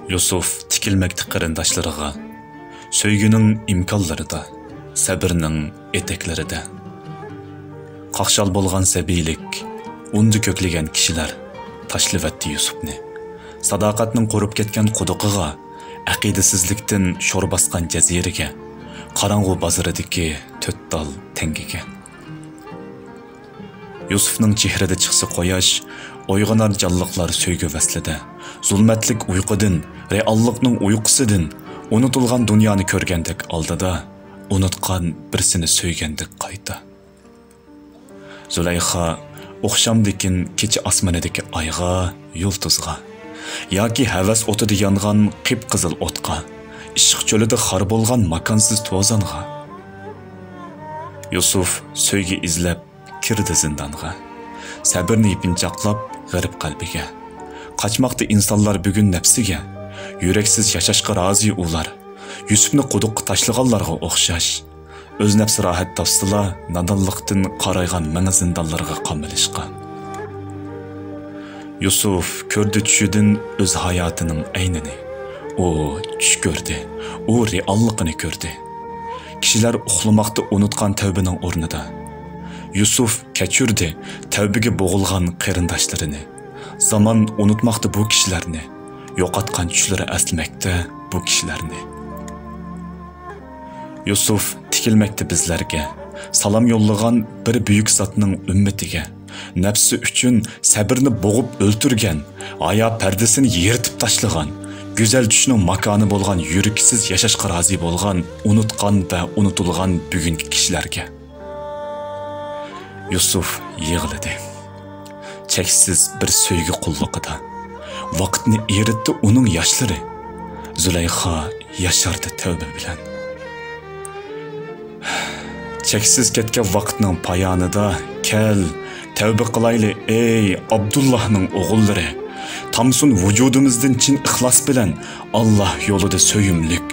Yusuf tikilmekti qarindaşlarıga, söygünün imkanlarida, sabirning eteklarida. Qaqshal bo'lgan sabiylik, undi ko'klagan kishilar tashlivatdi Yusufni. Sadoqatning qurib ketgan quduqiga, aqidasizlikdan sho'r basgan jaziraga, qarang'u bozoridagi to'ttal tengiga. Yusufning chehrida chiqsa qo'yash, uyg'onar jonliqlar söygü vaslida, zulmatlik uyqudan, reallikning uyqusidan, unutilgan dunyoni ko'rgandek oldida, unutgan birsini söygandek qayta. Zulayxa o'xshamdikin kecha osmonidagi oyga, yulduzga, yoki havas o'tida yongan qip-qizil o'tqa, ishq cho'lida xor bo'lgan makonsiz to'zonga. Yusuf söygü izlab kirdi zindonga, sabrni ipinchoqlab g'arib qalbiga. Qaçmoqda insonlar bugun nafsiga, yuraksiz yashashga rozi ular. Yusufni quduqqa tashlaganlarga o'xshash, o'z nafsi rohat topsila, nadonlikdan qaraygan ming zindonlarga qamilishqa. Yusuf ko'rdi tushidan o'z hayotining aynini. U tush ko'rdi, u reallikni ko'rdi. Kishilar uxlamoqda unutgan tavbaning o'rnida Yusuf kechirdi tavbaga bo'g'ilgan qarindoshlarini. Zaman unutmoqda bu kishilarni, yo'qotgan tushlari aslamoqda bu kishilarni. Yusuf tikilmoqda bizlarga, salom yo'llagan bir buyuk zotning ummatiga, nafsi uchun sabrni bo'g'ib o'ltirgan, aya pardasini yirtib tashlagan, go'zal tushning makoni bo'lgan, yuriksiz yashashga rozi bo'lgan, unutgan va unutilgan bugungi kishilarga. Yusuf yig'ladi. Cheksiz bir söygü qulluqida. Vaqtni eritdi uning yoshlari. Zulayxa yashardi tavba bilan. Cheksiz ketgan vaqtning poyonida kel, tavba qilayli ey Abdullohning o'g'illari. Tamsun vujudimizdan chin ixlos bilan Allah yo'lida so'yimlik,